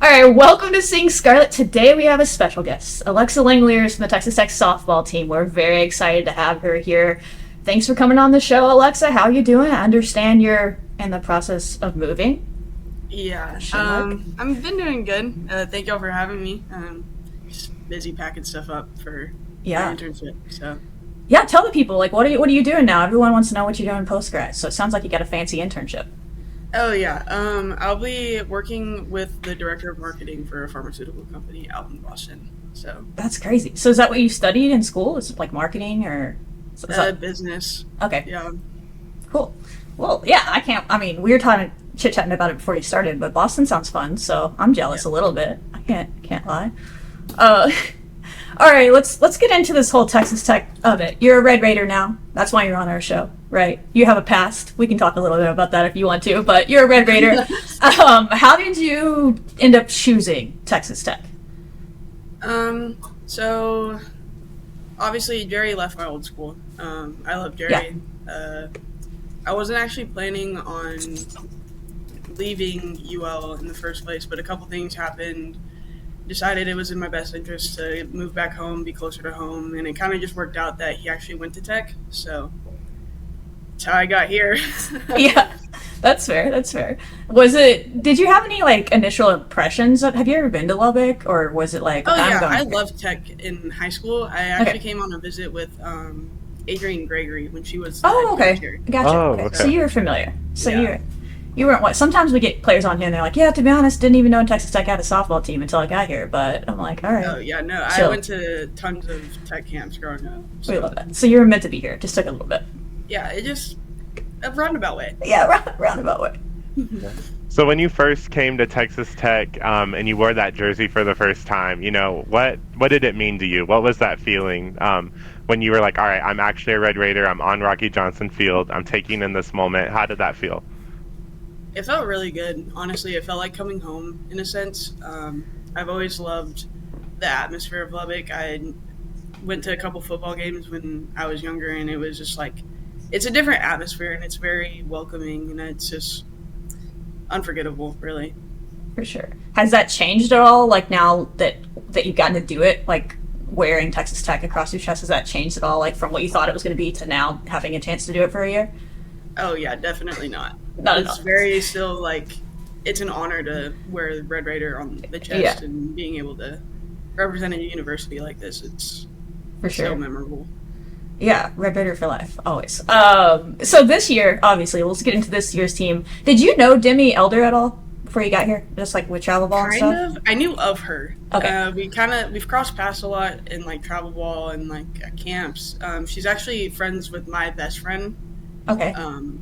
All right, welcome to Sing Scarlet. Today we have a special guest, Alexa Langeliers from the Texas Tech softball team. We're very excited to have her here. Thanks for coming on the show, Alexa. How are you doing? I understand you're in the process of moving. Yeah, I've been doing good. Thank y'all for having me. Just busy packing stuff up for my internship. So Yeah, tell the people, like, what are you doing now? Everyone wants to know what you're doing post grad. So it sounds like you got a fancy internship. oh yeah, I'll be working with the director of marketing for a pharmaceutical company out in Boston. So That's crazy. So is that what you studied in school? Is it like marketing or business. Okay, Yeah. cool. Well, yeah, we were talking chit-chatting about it before you started, but Boston sounds fun, so I'm jealous a little bit. I can't lie. Uh All right, let's get into this whole Texas Tech of it. You're a Red Raider now. That's why you're on our show, right? You have a past. We can talk a little bit about that if you want to, but you're a Red Raider. How did you end up choosing Texas Tech? So obviously Jerry left my old school. I love Jerry. I wasn't actually planning on leaving UL in the first place, but a couple things happened. Decided it was in my best interest to move back home, be closer to home, and it kind of just worked out that he actually went to Tech, so that's how I got here. Yeah, that's fair. Did you have any like initial impressions? Have you ever been to Lubbock, or was it like? Oh yeah, I loved Tech in high school. I actually came on a visit with Adrienne Gregory when she was. Okay, gotcha. Oh, Okay. okay. So you were familiar. So Yeah. you weren't what? Sometimes we get players on here and they're like, yeah, to be honest, didn't even know Texas Tech had a softball team until I got here. But I'm like, all right. Oh yeah, no, Chill. I went to tons of Tech camps growing up. So, We love that. So you were meant to be here. Just took a little bit. yeah, it just a roundabout way. Yeah, roundabout way. So when you first came to Texas Tech, and you wore that jersey for the first time, what did it mean to you? What was that feeling when you were like, all right, I'm actually a Red Raider, I'm on Rocky Johnson Field, I'm taking in this moment? How did that feel? It felt really good. Honestly, it felt like coming home in a sense. I've always loved the atmosphere of Lubbock. I went to a couple football games when I was younger, and it was just like, it's a different atmosphere, and it's very welcoming, and it's just unforgettable, really. For sure. Has that changed at all? Like now that you've gotten to do it, like wearing Texas Tech across your chest, has that changed at all? Like from what you thought it was going to be to now having a chance to do it for a year? Oh yeah, definitely not. Not at It's all. very still like, it's an honor to wear the Red Raider on the chest and being able to represent a university like this. It's For sure. so memorable. Yeah, Red Raider for life, always. So this year, obviously, let's get into this year's team. Did you know Demi Elder at all before you got here? Just like with travel ball and stuff? Kind of. I knew of her. Okay. We've crossed paths a lot in like travel ball and like at camps. She's actually friends with my best friend. Okay.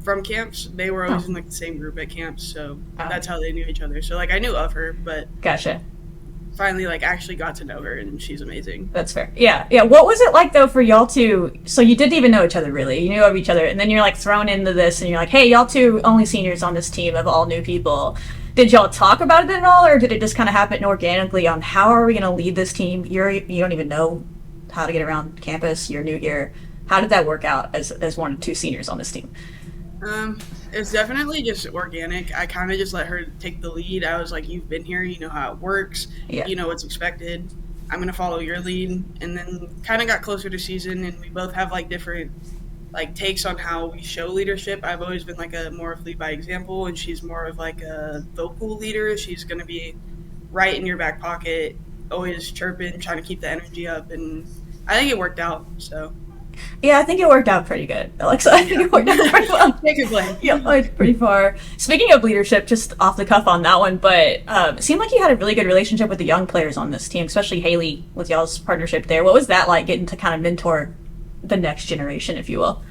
From camps. They were always in like the same group at camps, so that's how they knew each other. So like I knew of her, but Gotcha. finally like actually got to know her, and she's amazing. That's fair. Yeah. What was it like though for y'all two? So you didn't even know each other really. You knew of each other, and then you're like thrown into this, and you're like, hey, y'all two only seniors on this team of all new people. Did y'all talk about it at all, or did it just kind of happen organically on how are we going to lead this team? You don't even know how to get around campus. You're new here. How did that work out as one of two seniors on this team? It's definitely just organic. I kind of just let her take the lead. I was like, you've been here, you know how it works, Yeah. you know what's expected. I'm going to follow your lead. And then kind of got closer to season, and we both have like different like takes on how we show leadership. I've always been like a more of lead by example, and she's more of like a vocal leader. She's going to be right in your back pocket, always chirping, trying to keep the energy up. And I think it worked out, so. Yeah, I think it worked out pretty good, Alexa. I think it worked out pretty well. Can't complain. Yeah, it's pretty far. Speaking of leadership, just off the cuff on that one, but it seemed like you had a really good relationship with the young players on this team, especially Haley with y'all's partnership there. What was that like, getting to kind of mentor the next generation, if you will?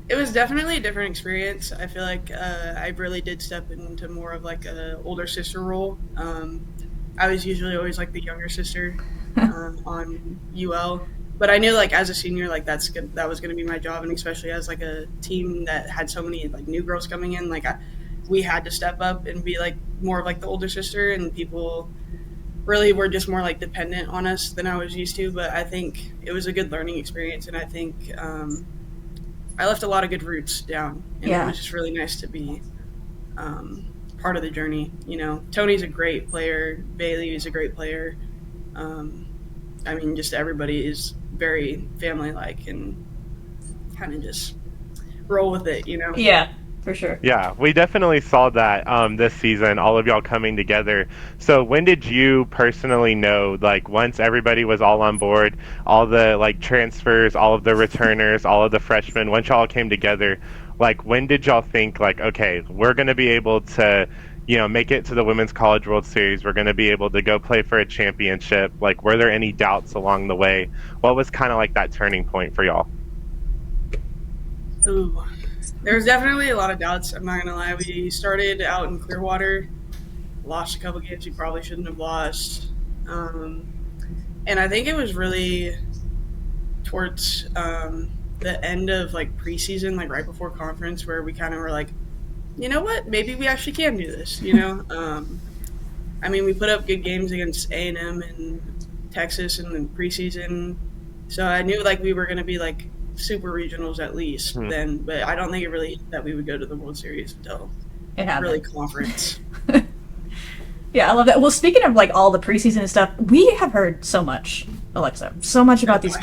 It was definitely a different experience. I feel like I really did step into more of like a older sister role. I was usually always like the younger sister on UL. But I knew, like, as a senior, like, that was going to be my job, and especially as, like, a team that had so many, like, new girls coming in, like, we had to step up and be, like, more of, like, the older sister, and people really were just more, like, dependent on us than I was used to. But I think it was a good learning experience, and I think I left a lot of good roots down, and it was just really nice to be part part of the journey. You know, Tony's a great player. Bailey is a great player. I mean, just everybody is very family-like and kind of just roll with it, you know? Yeah, for sure. Yeah, we definitely saw that this season, all of y'all coming together. So when did you personally know, like, once everybody was all on board, all the, like, transfers, all of the returners, all of the freshmen, once y'all came together, like, when did y'all think, like, okay, we're going to be able to, make it to the Women's College World Series, we're going to be able to go play for a championship? Like, were there any doubts along the way? What was kind of like that turning point for y'all? Ooh. There's definitely a lot of doubts. I'm not gonna lie. We started out in Clearwater, lost a couple games we probably shouldn't have lost, and I think it was really towards the end of like preseason, like right before conference, where we kind of were like, you know what, maybe we actually can do this. You know, I mean, we put up good games against A&M and Texas in the preseason, so I knew like we were gonna be like super regionals at least then, but I don't think it really that we would go to the World Series until really conference. Yeah, I love that. Well, speaking of like all the preseason and stuff, we have heard so much, Alexa, so much about these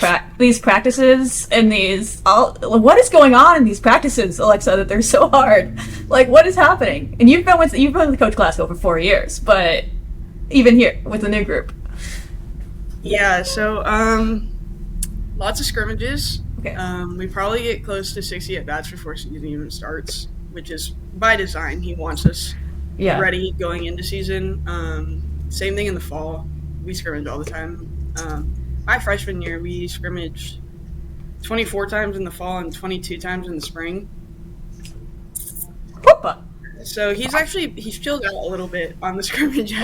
practices and what is going on in these practices, Alexa, that they're so hard. Like, what is happening? And you've been with Coach Glasco for 4 years, but even here with the new group. Yeah, so lots of scrimmages. Okay. We probably get close to 60 at bats before season even starts, which is by design. He wants us ready going into season. Same thing in the fall. We scrimmage all the time. My freshman year, we scrimmaged 24 times in the fall and 22 times in the spring. Whoopa. So he's chilled out a little bit on the scrimmage,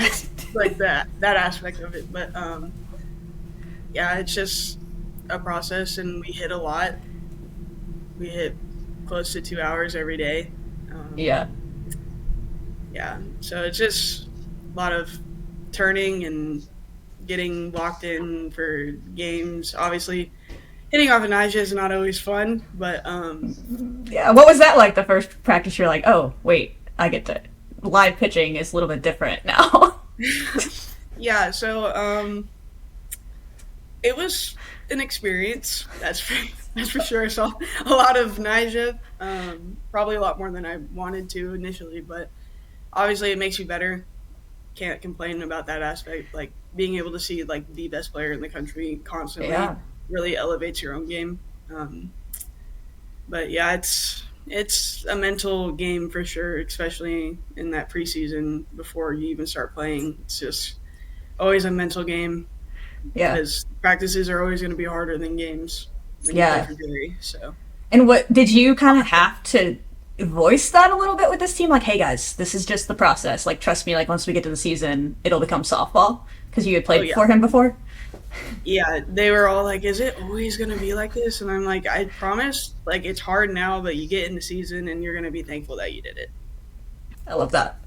like that aspect of it. But yeah, it's just a process, and we hit a lot. We hit close to 2 hours every day. Yeah, so it's just a lot of turning and getting locked in for games. Obviously, hitting off of Mihyia is not always fun, but yeah. What was that like the first practice? You're like, oh wait, I get to live pitching is a little bit different now. Yeah, so it was an experience. That's for sure. I saw a lot of Mihyia, probably a lot more than I wanted to initially, but obviously it makes you better. Can't complain about that aspect. Like being able to see like the best player in the country constantly really elevates your own game. But yeah, it's a mental game for sure, especially in that preseason before you even start playing. It's just always a mental game. Yeah, because practices are always going to be harder than games when you play for Jerry. So, and what did you kind of have to voice that a little bit with this team? Like, hey guys, this is just the process. Like, trust me. Like, once we get to the season, it'll become softball because you had played for him before. Yeah, they were all like, "Is it always going to be like this?" And I'm like, "I promise. Like, it's hard now, but you get in the season, and you're going to be thankful that you did it." I love that.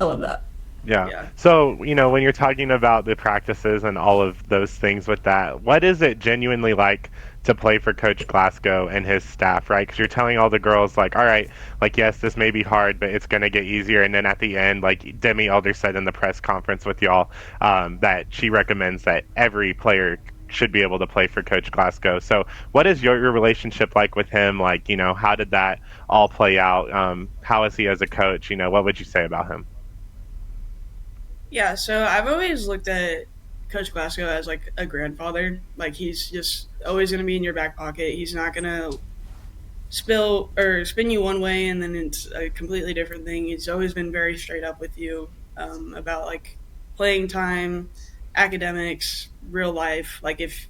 Yeah. So, when you're talking about the practices and all of those things with that, what is it genuinely like to play for Coach Glasgow and his staff, right? Because you're telling all the girls, like, all right, like, yes, this may be hard, but it's going to get easier. And then at the end, like Demi Elder said in the press conference with y'all, that she recommends that every player should be able to play for Coach Glasgow. So what is your relationship like with him? Like, how did that all play out? How is he as a coach? What would you say about him? Yeah, so I've always looked at Coach Glasgow as like a grandfather. Like he's just always going to be in your back pocket. He's not going to spin you one way and then it's a completely different thing. He's always been very straight up with you about like playing time, academics, real life. Like if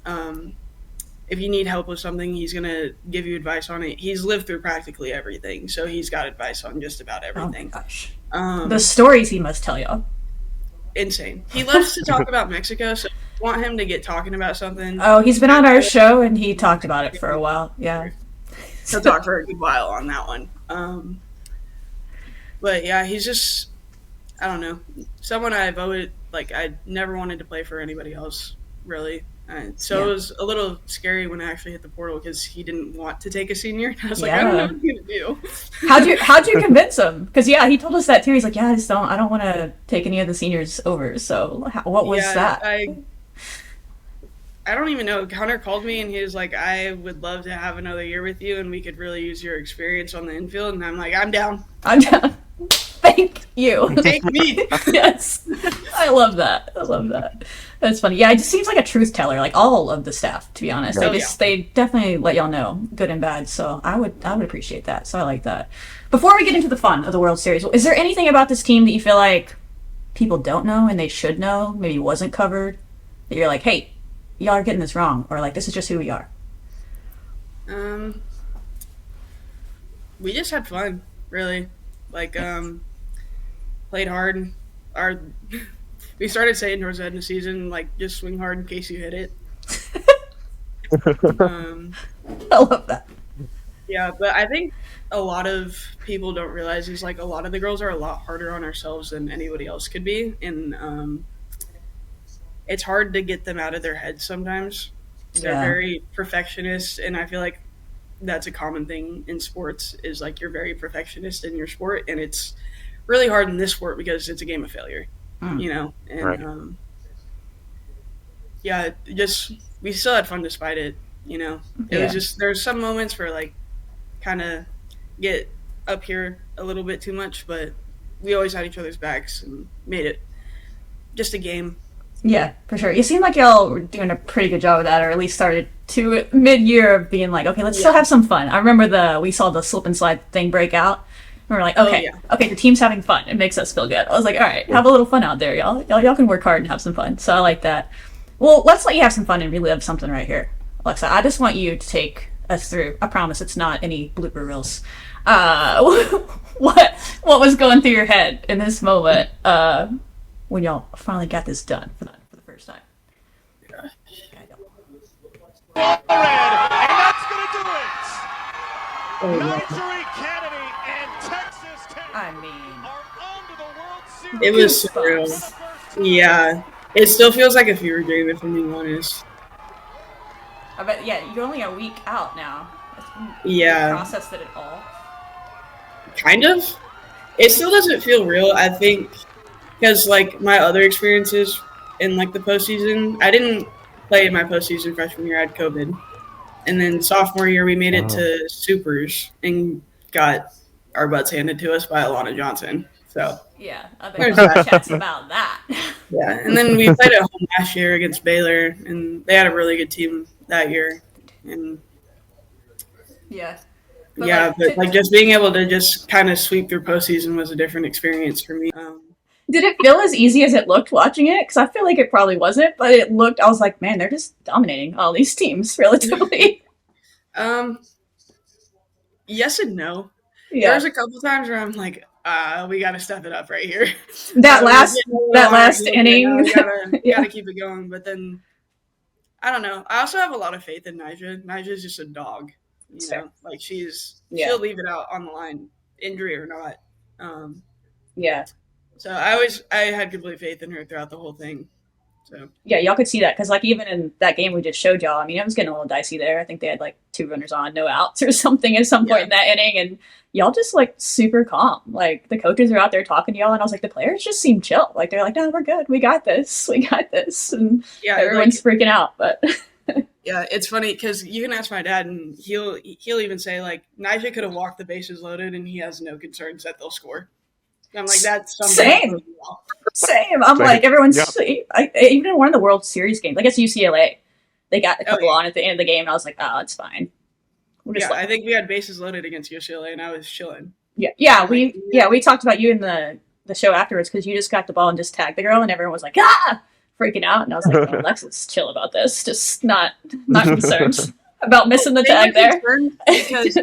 you need help with something, he's going to give you advice on it. He's lived through practically everything, so he's got advice on just about everything. Oh my gosh. The stories he must tell you. Insane. He loves to talk about Mexico, so I want him to get talking about something. Oh, he's been on our show, and he talked about it for a while. Yeah. He'll talk for a good while on that one. But yeah, he's just, I don't know, someone I've always, like, I never wanted to play for anybody else, really. So Yeah. it was a little scary when I actually hit the portal because he didn't want to take a senior. I was like, I don't know Yeah. what I'm gonna do. How'd you convince him? Because yeah, he told us that too. He's like, yeah, I don't want to take any of the seniors over. So what was Yeah, that? I don't even know. Connor called me and he was like, I would love to have another year with you and we could really use your experience on the infield. And I'm like, I'm down. I'm done. Thank you. Take me. Yes, I love that. I love that. That's funny. Yeah, it just seems like a truth teller. Like all of the staff, to be honest, Oh, they definitely let y'all know good and bad. So I would appreciate that. So I like that. Before we get into the fun of the World Series, is there anything about this team that you feel like people don't know and they should know? Maybe wasn't covered. That you're like, hey, y'all are getting this wrong, or like this is just who we are. Um, we just had fun, really. Like, played hard. Our we started saying towards the end of the season, like, just swing hard in case you hit it. Um, I love that. yeah, but I think a lot of people don't realize is like a lot of the girls are a lot harder on ourselves than anybody else could be, and it's hard to get them out of their heads sometimes. They're Yeah. very perfectionist, and I feel like that's a common thing in sports is like you're very perfectionist in your sport, and it's really hard in this sport because it's a game of failure, Mm. you know. And Right. yeah, just we still had fun despite it. You know, it Yeah. was just there's some moments where like kind of get up here a little bit too much, but we always had each other's backs and made it just a game. Yeah, for sure. You seem like y'all were doing a pretty good job of that, or at least started to mid-year of being like, okay, let's still have some fun. I remember we saw the slip and slide thing break out. And we're like, okay, okay, the team's having fun. It makes us feel good. I was like, all right, have a little fun out there, y'all. Y'all can work hard and have some fun. So I like that. Well, let's let you have some fun and relive something right here, Alexa. I just want you to take us through. I promise it's not any blooper reels. What was going through your head in this moment? When y'all finally got this done for the first time. Red, and that's going to do it. Marjorie Kennedy and Texas Tech I mean, are on to the World Series. It was Goosebumps. surreal. Yeah, it still feels like a fever dream if I'm being honest. I bet. Yeah, you're only a week out now. Yeah. Processed it at all. Kind of. It still doesn't feel real. I think because like my other experiences in like the postseason, I didn't play in my postseason freshman year. I had COVID, and then sophomore year we made it to supers and got our butts handed to us by Alana Johnson. So Yeah, I There's bet that. chats about that. yeah, and then we played at home last year against Baylor, and they had a really good team that year. And Yeah. but just being able to just kind of sweep through postseason was a different experience for me. Did it feel as easy as it looked watching it? Because I feel like it probably wasn't, but it looked. I was like, man, they're just dominating all these teams relatively. Yes and no. Yeah. There's a couple times where I'm like, we got to step it up right here. That We're last getting a little that on our last heels inning. right now. We Yeah. gotta keep it going. But then, I don't know. I also have a lot of faith in Nyjah. Nyjah's just a dog. You Fair. know, like she'll leave it out on the line, injury or not. Yeah. So I had complete faith in her throughout the whole thing. So Yeah, y'all could see that because, like, even in that game we just showed y'all, I mean, it was getting a little dicey there. I think they had like 2 runners on, no outs or something at some point in that inning, and y'all just like super calm. Like the coaches are out there talking to y'all, and I was like, the players just seem chill. Like they're like, no, we're good, we got this, and everyone's freaking out. But yeah, it's funny because you can ask my dad, and he'll even say like Nyjah could have walked the bases loaded, and he has no concerns that they'll score. And I'm like, that's something. Same. I'm like, everyone's even in one of the World Series games, I guess UCLA, they got a couple on at the end of the game, and I was like, oh, it's fine. I think we had bases loaded against UCLA, and I was chilling. We talked about you in the show afterwards because you just got the ball and just tagged the girl, and everyone was like, freaking out, and I was like, oh, Alexa's chill about this, just not concerned about missing the tag there. Because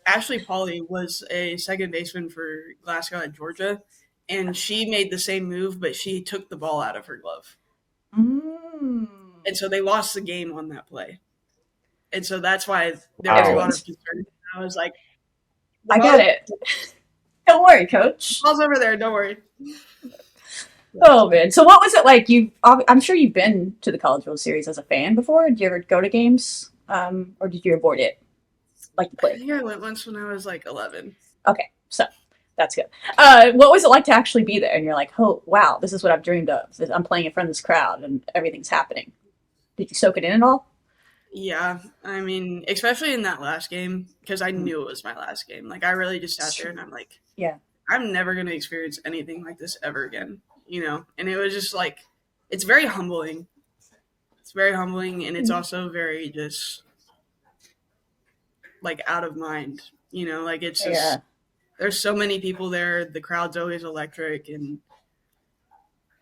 Ashley Pauley was a second baseman for Glasco at Georgia, and she made the same move, but she took the ball out of her glove. Mm. And so they lost the game on that play. And so that's why there was a lot of concern. I was like, I got it. Don't worry, coach. Ball's over there. Don't worry. Oh man. So what was it like? I'm sure you've been to the College World Series as a fan before. Did you ever go to games? Or did you avoid it? Like to I play? think I went once when I was like 11. Okay, so that's good. What was it like to actually be there? And you're like, oh wow, this is what I've dreamed of. I'm playing in front of this crowd and everything's happening. Did you soak it in at all? Yeah, I mean, especially in that last game, because I knew it was my last game. Like, I really just sat there and I'm like, Yeah. I'm never going to experience anything like this ever again, you know? And it was just like, it's very humbling. It's very humbling, and it's also very just, like, out of mind, you know? Like, it's just, there's so many people there. The crowd's always electric, and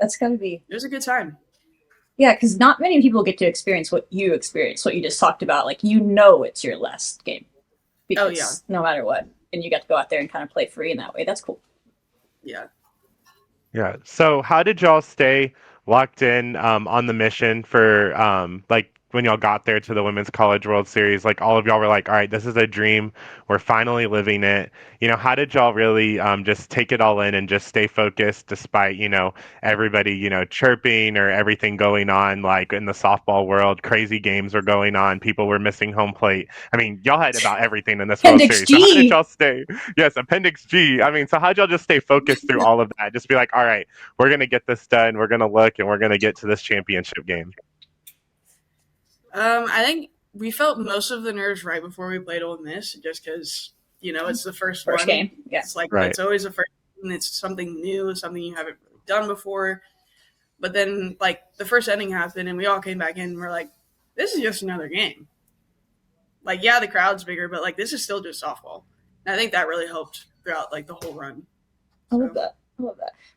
That's gotta be. it was a good time. Yeah, because not many people get to experience what you experienced, what you just talked about. Like, it's your last game. Because no matter what. And you got to go out there and kind of play free in that way. That's cool. Yeah. Yeah. So how did y'all stay locked in on the mission for like when y'all got there to the Women's College World Series? Like all of y'all were like, all right, this is a dream. We're finally living it. How did y'all really just take it all in and just stay focused despite, everybody, chirping or everything going on like in the softball world? Crazy games were going on. People were missing home plate. I mean, y'all had about everything in this World Appendix Series. So how did G. y'all stay? Yes, Appendix G. I mean, so how'd y'all just stay focused through all of that? Just be like, all right, we're going to get this done. We're going to look and we're going to get to this championship game. I think we felt most of the nerves right before we played Ole Miss, just because it's the first one. game. Yeah, it's like right. It's always the first, and it's something new, something you haven't really done before. But then, like the first inning happened, and we all came back in, and we're like, "This is just another game." Like, yeah, the crowd's bigger, but like this is still just softball. And I think that really helped throughout like the whole run. I love that. Well,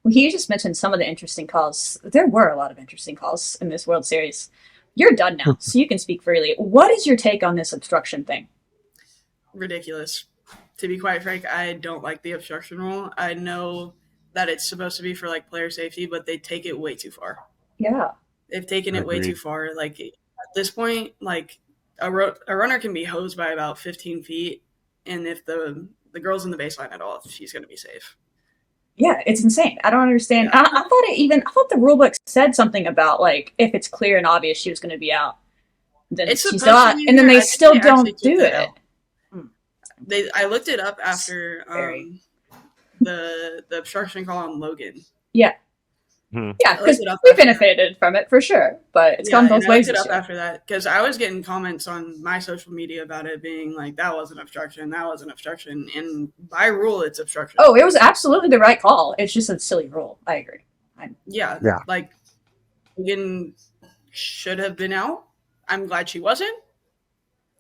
he just mentioned some of the interesting calls. There were a lot of interesting calls in this World Series. You're done now, so you can speak freely. What is your take on this obstruction thing? Ridiculous. To be quite frank, I don't like the obstruction rule. I know that it's supposed to be for like player safety, but they take it way too far. Yeah. They've taken it way too far. Like at this point, like a runner can be hosed by about 15 feet, and if the girl's in the baseline at all, she's going to be safe. Yeah, it's insane. I don't understand. Yeah. I thought the rule book said something about like if it's clear and obvious she was going to be out, then she's not, and then they still don't do it. I looked it up after the obstruction call on Logan. Yeah. Yeah, because we benefited from it for sure, but it's gone both ways. I looked it up after that because I was getting comments on my social media about it being like that was an obstruction, and by rule it's obstruction. Oh, it was absolutely the right call. It's just a silly rule. I agree. Yeah. Like Logan should have been out. I'm glad she wasn't.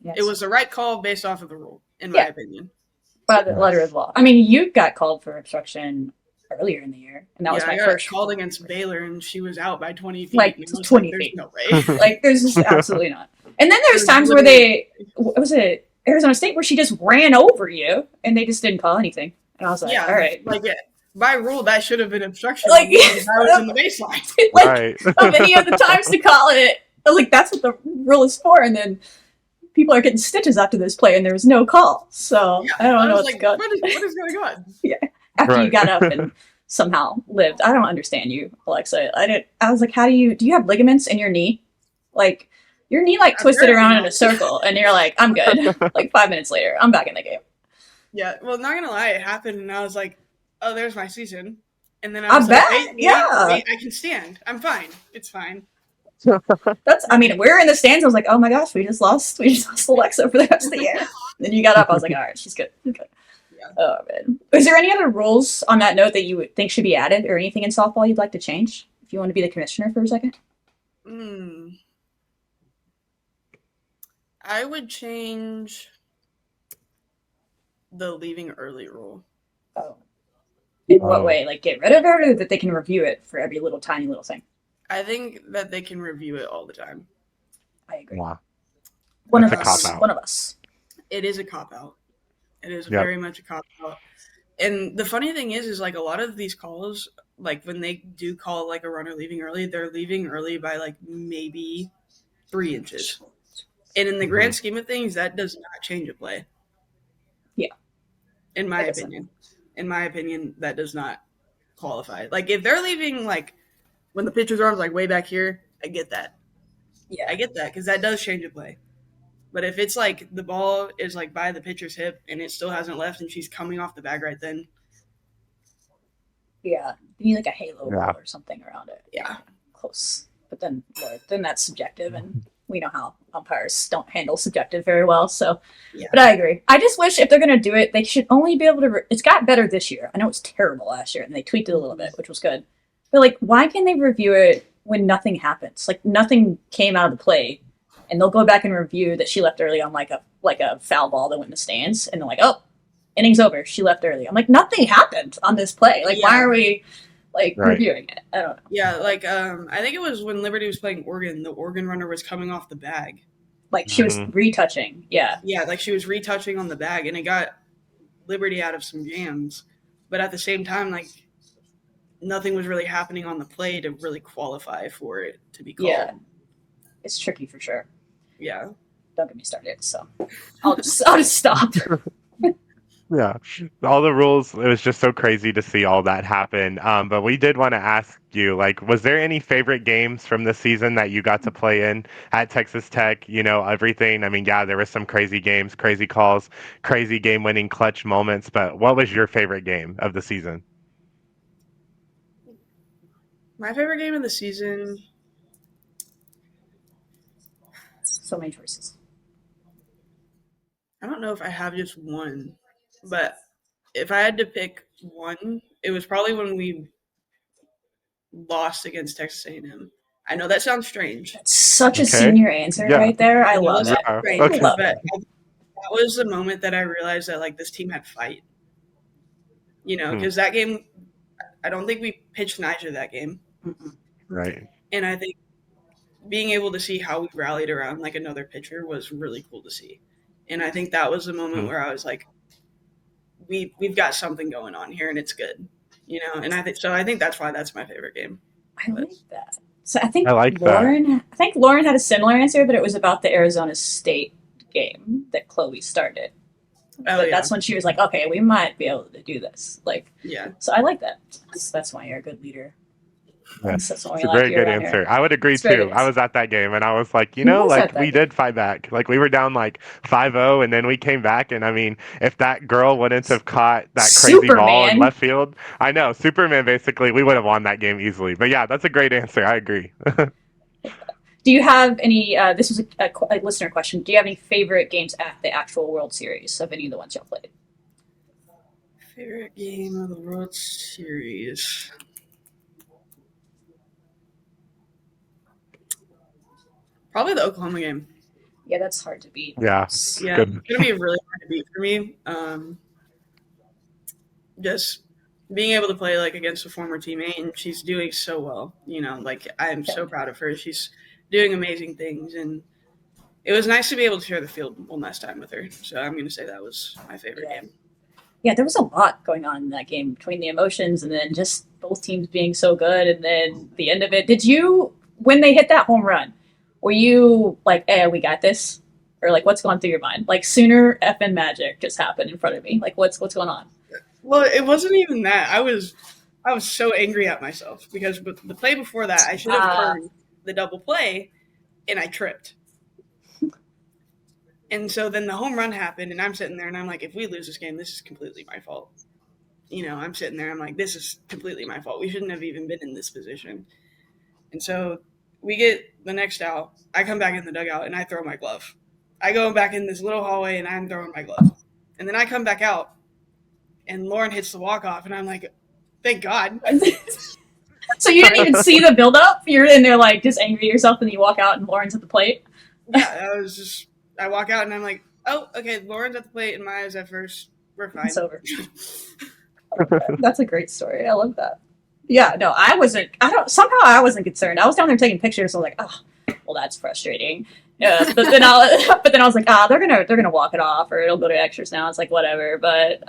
Yes. It was the right call based off of the rule, in my opinion. By the letter of the law. I mean, you got called for obstruction earlier in the year, and that was my first called against Baylor, and she was out by 20 feet. Like 20 feet. No way. Like there's just absolutely not. And then there's times where was it Arizona State where she just ran over you, and they just didn't call anything. And I was like, all right. Like by rule, that should have been obstruction. Like I was in the baseline. Like of any of the times to call it, like that's what the rule is for, and then people are getting stitches after this play, and there was no call. So I don't know what's going on. What is going on? Yeah. After you got up and somehow lived. I don't understand you, Alexa. I was like, do you have ligaments in your knee? Like, your knee twisted around in a circle, and you're like, I'm good. Like 5 minutes later, I'm back in the game. Yeah, well, not gonna lie, it happened, and I was like, oh, there's my season. And then I was like, wait, I can stand. I'm fine. It's fine. We're in the stands. I was like, oh my gosh, we just lost Alexa for the rest of the year. Then you got up. I was like, all right, she's good. Okay. Yeah. Oh man. Is there any other rules on that note that you would think should be added, or anything in softball you'd like to change? If you want to be the commissioner for a second. I would change the leaving early rule. Oh. In what way? Like get rid of it, or that they can review it for every tiny little thing? I think that they can review it all the time. I agree. Wow. One of us. It is a cop-out. It is very much a cop-out. And the funny thing is like a lot of these calls, like when they do call like a runner leaving early, they're leaving early by like maybe 3 inches. And in the grand scheme of things, that does not change a play. Yeah. In my opinion. In my opinion, that does not qualify. Like if they're leaving like when the pitcher's arm's like way back here, I get that. Yeah. I get that because that does change the play. But if it's like the ball is like by the pitcher's hip and it still hasn't left and she's coming off the bag right then, Yeah. You need like a halo Yeah. roll or something around it. yeah. Close. But then that's subjective, and we know how umpires don't handle subjective very well. So, Yeah. but I agree. I just wish if they're going to do it, they should only be able to. It's got better this year. I know it was terrible last year, and they tweaked it a little bit, which was good. But like, why can't they review it when nothing happens? Like nothing came out of the play, and they'll go back and review that she left early on like a foul ball that went in the stands, and they're like, oh, inning's over. She left early. I'm like, nothing happened on this play. Like, why are we like reviewing it? I don't know. Yeah, like I think it was when Liberty was playing Oregon. The Oregon runner was coming off the bag. Like she was retouching. Yeah. Yeah, like she was retouching on the bag, and it got Liberty out of some jams. But at the same time, like nothing was really happening on the play to really qualify for it to be called. Yeah. It's tricky for sure. Yeah. Don't get me started. So I'll just stop. Yeah, all the rules, it was just so crazy to see all that happen. But we did want to ask you, like, was there any favorite games from the season that you got to play in at Texas Tech? You know, everything. I mean, yeah, there were some crazy games, crazy calls, crazy game-winning clutch moments, but what was your favorite game of the season? My favorite game of the season. So many choices. I don't know if I have just one, but if I had to pick one, it was probably when we lost against Texas A&M. I know that sounds strange. That's such a senior answer right there. I love it. Strange, Okay. but that was the moment that I realized that like this team had fight. You know, because that game, I don't think we pitched Nyjah that game. Right. And I think being able to see how we rallied around like another pitcher was really cool to see. And I think that was the moment where I was like, we've got something going on here and it's good. You know, and I think that's why that's my favorite game. I like that. So I think like Lauren had a similar answer, but it was about the Arizona State game that Chloe started. That's when she was like, okay, we might be able to do this. Like, yeah. So I like that. That's why you're a good leader. Yes. It's a very good answer. I would agree too. I was at that game and I was like, you know, like we did fight back. Like we were down like 5-0 and then we came back. And I mean, if that girl wouldn't have caught that crazy ball in left field, I know, Superman basically, we would have won that game easily. But yeah, that's a great answer. I agree. Do you have any, this was a listener question, do you have any favorite games at the actual World Series of any of the ones y'all played? Favorite game of the World Series? Probably the Oklahoma game. Yeah, that's hard to beat. Yeah. Yeah, good. It's going to be really hard to beat for me. Just being able to play like against a former teammate, and she's doing so well. You know, like I'm so proud of her. She's doing amazing things, and it was nice to be able to share the field one last time with her. So I'm going to say that was my favorite game. Yeah, there was a lot going on in that game between the emotions and then just both teams being so good, and then the end of it. Did you, when they hit that home run, were you like, hey, we got this? Or like, what's going through your mind? Like, Sooner effing magic just happened in front of me. Like, what's going on? Well, it wasn't even that. I was so angry at myself because the play before that, I should have turned the double play, and I tripped. And so then the home run happened, and I'm sitting there, and I'm like, if we lose this game, this is completely my fault. You know, I'm sitting there, I'm like, this is completely my fault. We shouldn't have even been in this position. And so we get the next out. I come back in the dugout, and I throw my glove. I go back in this little hallway, and I'm throwing my glove. And then I come back out, and Lauren hits the walk-off, and I'm like, thank God. So you didn't even see the build-up? You're in there, like, just angry at yourself, and you walk out, and Lauren's at the plate? Yeah, I walk out, and I'm like, oh, okay, Lauren's at the plate, and Mihyia at first. We're fine. It's over. That's a great story. I love that. Yeah, no, I wasn't concerned. I was down there taking pictures, so I was like, oh, well, that's frustrating. But then I was like, they're gonna walk it off, or it'll go to extras now. It's like, whatever. But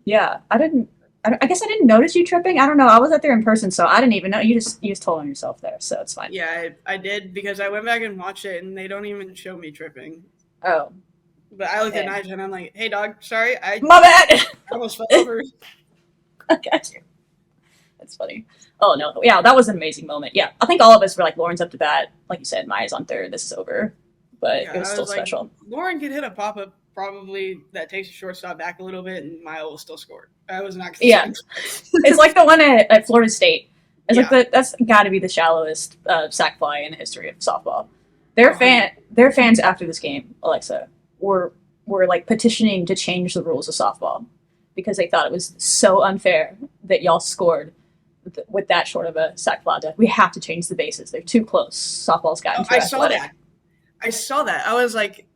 yeah, I guess I didn't notice you tripping. I don't know. I was out there in person, so I didn't even know. You just told on yourself there, so it's fine. Yeah, I did, because I went back and watched it, and they don't even show me tripping. Oh. But I looked at Nyjah, and I'm like, hey, dog, sorry. My bad. I almost fell over. I got you. That's funny. Oh no, yeah, that was an amazing moment. Yeah, I think all of us were like, Lauren's up to bat. Like you said, Maya's on third. This is over, but Yeah, it was I still was like, special. Lauren could hit a pop up probably that takes the shortstop back a little bit, and Maya will still score. I was not concerned. Yeah, it's like the one at Florida State. It's Yeah. like that's got to be the shallowest sac fly in the history of softball. Oh, Their fans after this game, Alexa, were like petitioning to change the rules of softball because they thought it was so unfair that y'all scored with that short of a sac fly. We have to change the bases. They're too close. Softball's gotten too I athletic. saw that. I was like,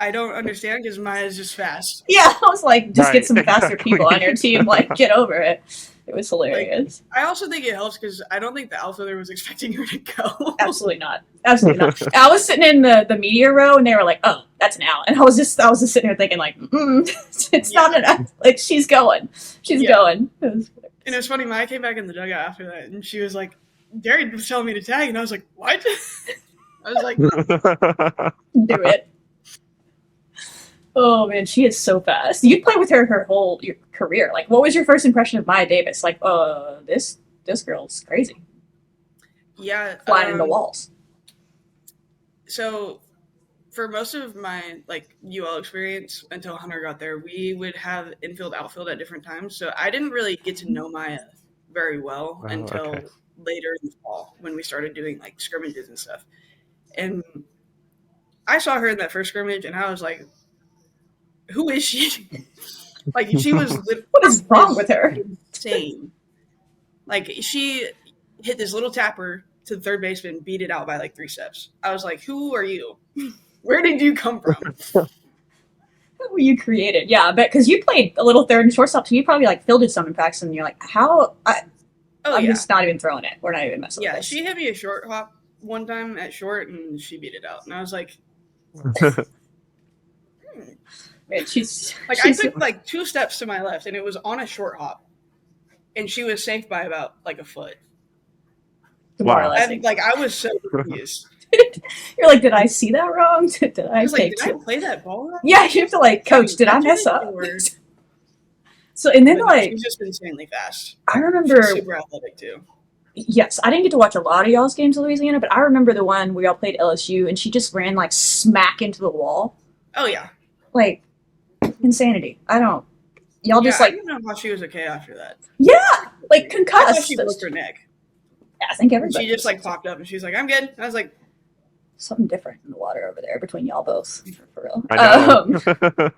I don't understand because Maya's just fast. Yeah, I was like, just Right, get some faster exactly. people on your team. Like, get over it. It was hilarious. I also think it helps because I don't think the outfielder was expecting her to go. Absolutely not. Absolutely not. I was sitting in the media row, and they were like, "Oh, that's an out," and I was just sitting there thinking, like, "It's not an out. Like, she's going. She's going." And it was funny. Maya came back in the dugout after that, and she was like, "Gary was telling me to tag," and I was like, "What?" I was like, Do it. Oh man, she is so fast. You played with her whole your career. Like, what was your first impression of Maya Davis? Like, this girl's crazy, "Yeah, flying into walls." So, for most of my like UL experience until Hunter got there, we would have infield, outfield at different times. So I didn't really get to know Maya very well until okay. later in the fall when we started doing like scrimmages and stuff. And I saw her in that first scrimmage, and I was like, "Who is she?" Like she was What is wrong with her? insane. Like she hit this little tapper to the third baseman, beat it out by like 3 steps. I was like, "Who are you? Where did you come from?" How were you created? Yeah, I bet because you played a little third and shortstop, so you probably like fielded some in practice, and you're like, "How? I'm just not even throwing it. We're not even messing with this." She hit me a short hop one time at short, and she beat it out. And I was like, Man, she's I took like 2 steps to my left, and it was on a short hop, and she was safe by about like a foot. demoralizing. And like I was so confused. You're like, did I see that wrong? Did I was like, take did I play that ball wrong? Yeah, you have to like, coach, did I mess up? So and then But like she's just insanely fast. I remember She's super athletic too. Yes, I didn't get to watch a lot of y'all's games in Louisiana, but I remember the one where y'all played LSU and she just ran like smack into the wall. Oh yeah. Like insanity. Y'all just I like don't know how she was okay after that. Yeah, like I concussed. thought she broke her neck. Yeah, I think everybody. She just like popped up and she was like, "I'm good." And I was like, something different in the water over there between y'all both, for real. I know.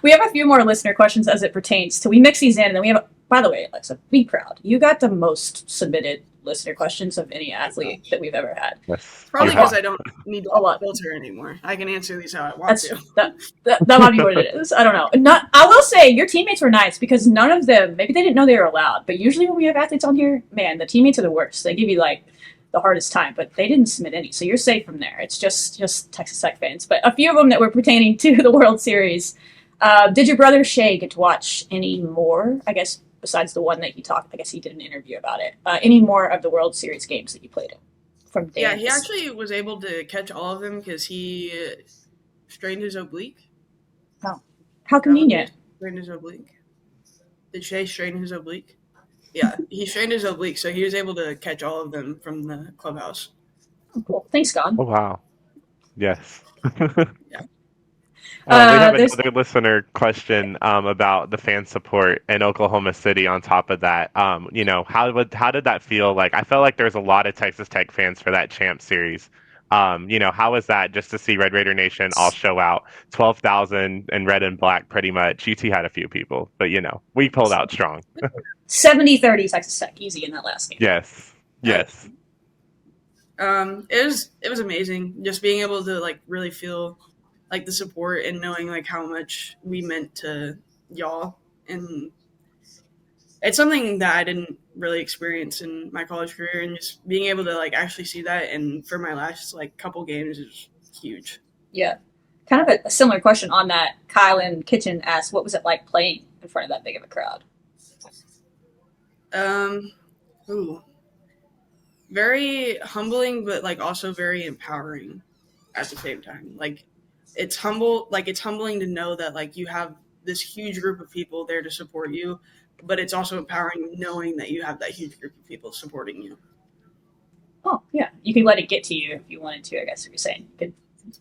We have a few more listener questions as it pertains to. We mix these in, and then we have. By the way, Alexa, be proud. You got the most submitted listener questions of any athlete that we've ever had. Yes. probably Yeah. because I don't need A lot. to filter anymore. I can answer these how I want to. That might be what it is. I don't know. I will say your teammates were nice because none of them, maybe they didn't know they were allowed, but usually when we have athletes on here, man, the teammates are the worst. They give you like the hardest time, but they didn't submit any, so you're safe from there. It's just Texas Tech fans, but a few of them that were pertaining to the World Series. Did your brother Shay get to watch any more? I guess besides the one that he talked, I guess he did an interview about it. Any more of the World Series games that you played in? From Dan's? Yeah, he actually was able to catch all of them because he strained his oblique. Oh, how convenient. Strained his oblique. Did Shay strain his oblique? Yeah, he strained his oblique, so he was able to catch all of them from the clubhouse. Oh, cool. Thanks, God. Oh, wow. Yes. Yeah. We have there's- another listener question about the fan support in Oklahoma City. On top of that, how did that feel? Like, I felt like there's a lot of Texas Tech fans for that champ series. How was that just to see Red Raider Nation all show out? 12,000 in red and black, pretty much. UT had a few people, but we pulled out strong. 70-30 Texas Tech, easy in that last game. Yes. Yes. It was amazing just being able to like really feel like the support and knowing like how much we meant to y'all, and it's something that I didn't really experience in my college career, and just being able to like actually see that and for my last like couple games is huge. Yeah. Kind of a similar question on that. Kyle in Kitchen asked, what was it like playing in front of that big of a crowd? Very humbling, but like also very empowering at the same time. Like it's humbling to know that like you have this huge group of people there to support you, but it's also empowering knowing that you have that huge group of people supporting you. Oh, yeah. You can let it get to you if you wanted to, I guess what you're saying. You could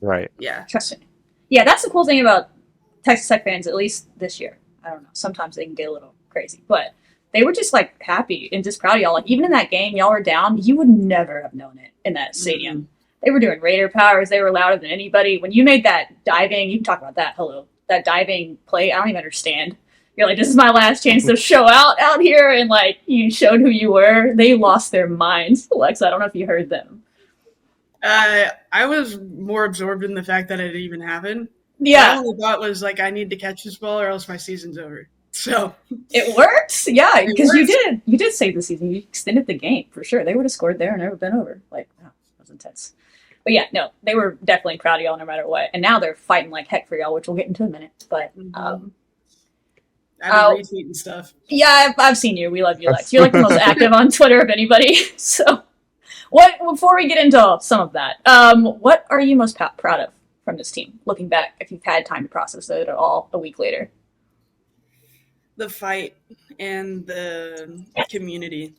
Right. Yeah. trust me. Yeah, that's the cool thing about Texas Tech fans, at least this year. I don't know. Sometimes they can get a little crazy, but they were just like happy and just proud of y'all. Like even in that game, y'all were down. You would never have known it in that stadium. Mm-hmm. They were doing Raider powers. They were louder than anybody. When you made that diving, you can talk about that. Hello, that diving play. I don't even understand. You're like, this is my last chance to show out here, and like you showed who you were. They lost their minds. Alexa, I don't know if you heard them. I was more absorbed in the fact that it even happened. Yeah, My only thought was like, I need to catch this ball or else my season's over. So it worked. Yeah, because you worked. did save the season. You extended the game for sure. They would have scored there and never been over. Like, wow, that was intense. But yeah, no, they were definitely proud of y'all no matter what. And now they're fighting like heck for y'all, which we'll get into in a minute. But I've been retweeting stuff. yeah, I've seen you. We love you, Lex. You're like the most active on Twitter of anybody. So, before we get into some of that, what are you most proud of from this team? Looking back, if you've had time to process it at all a week later. The fight and the community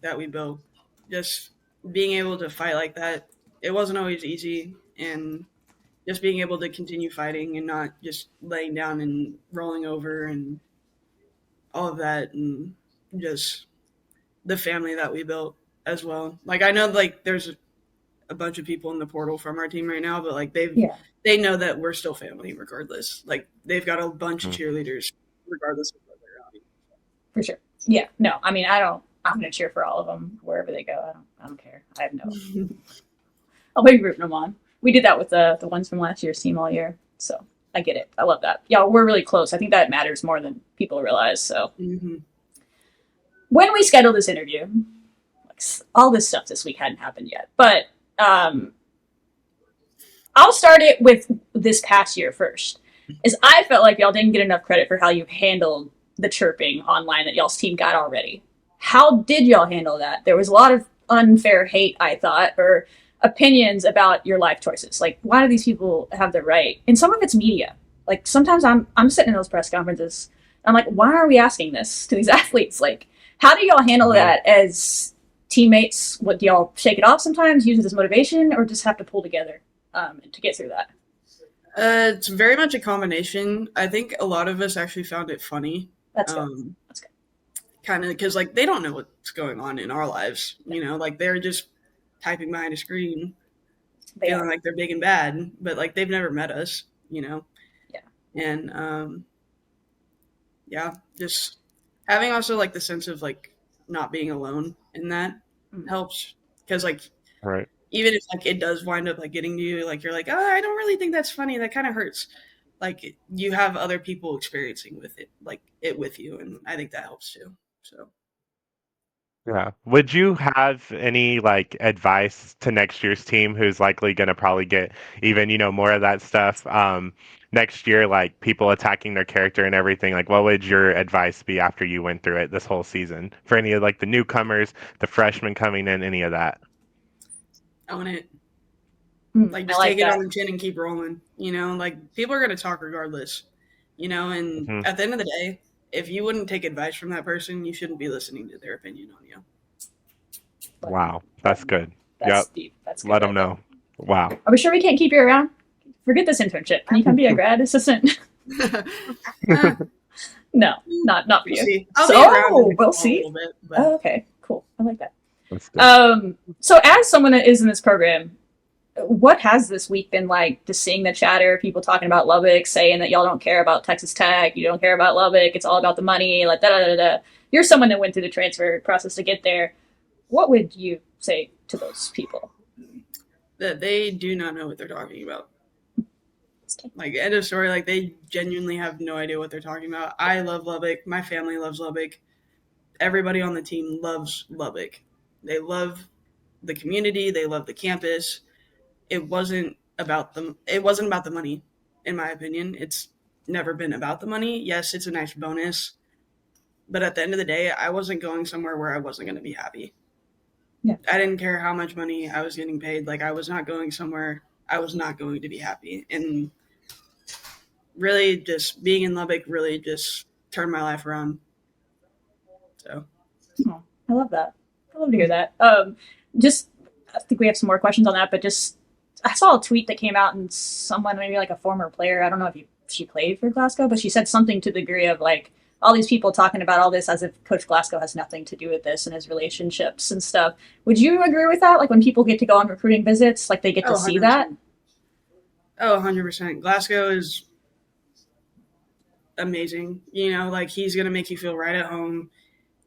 that we built. Just being able to fight like that, it wasn't always easy, and just being able to continue fighting and not just laying down and rolling over and all of that, and just the family that we built as well. Like I know like there's a bunch of people in the portal from our team right now, but like they know that we're still family regardless. Like they've got a bunch of cheerleaders regardless of where they're on. For sure. Yeah. No, I mean, I'm going to cheer for all of them wherever they go. I don't care. I have no. I'll be rooting them on. We did that with the ones from last year's team all year. So I get it. I love that. Yeah, we're really close. I think that matters more than people realize. So when we scheduled this interview, like, all this stuff this week hadn't happened yet. But I'll start it with this past year first. Is I felt like y'all didn't get enough credit for how you handled the chirping online that y'all's team got already. How did y'all handle that? There was a lot of unfair hate, I thought, or opinions about your life choices. Like, why do these people have the right? And some of it's media. Like, sometimes I'm sitting in those press conferences, and I'm like, why are we asking this to these athletes? Like, how do y'all handle that as teammates? What, do y'all shake it off sometimes, use it as motivation, or just have to pull together to get through that? It's very much a combination. I think a lot of us actually found it funny. That's good. That's good. Kind of because like they don't know what's going on in our lives, you know, like they're just typing behind a screen, feeling like they're big and bad, but like they've never met us, you know. Yeah. And yeah, just having also like the sense of like not being alone in that helps, because like Right. even if like it does wind up like getting to you, like you're like, oh, I don't really think that's funny, that kind of hurts. Like you have other people experiencing with it, like it with you, and I think that helps too. So Yeah. Would you have any like advice to next year's team who's likely going to probably get even, more of that stuff next year, like people attacking their character and everything? Like, what would your advice be after you went through it this whole season for any of like the newcomers, the freshmen coming in, any of that? own it. Like just take it on the chin and keep rolling, like people are going to talk regardless, and at the end of the day, if you wouldn't take advice from that person, you shouldn't be listening to their opinion on you. Wow. That's good. That's deep. That's good. Let them know. Wow. Are we sure we can't keep you around? Forget this internship. Can you come be a grad assistant? No, not for you. See. I'll be around we'll see. A little bit, but... Oh, okay, cool. I like that. So as someone that is in this program, what has this week been like? Just seeing the chatter, people talking about Lubbock, saying that y'all don't care about Texas Tech, you don't care about Lubbock, it's all about the money, like da da da da. You're someone that went through the transfer process to get there. What would you say to those people? That they do not know what they're talking about. Like, end of story. Like, they genuinely have no idea what they're talking about. I love Lubbock. My family loves Lubbock. Everybody on the team loves Lubbock. They love the community. They love the campus. It wasn't about the money, in my opinion. It's never been about the money. Yes, it's a nice bonus. But at the end of the day, I wasn't going somewhere where I wasn't going to be happy. Yeah. I didn't care how much money I was getting paid. Like, I was not going somewhere I was not going to be happy. And really just being in Lubbock really just turned my life around. So Oh, I love that. I love to hear that. Just, I think we have some more questions on that, but just, I saw a tweet that came out and someone, maybe like a former player, I don't know if she played for Glasgow, but she said something to the degree of like, all these people talking about all this as if Coach Glasgow has nothing to do with this and his relationships and stuff. Would you agree with that? Like when people get to go on recruiting visits, like they get to see that? 100%. Oh, 100%. Glasgow is amazing. You know, like he's gonna make you feel right at home.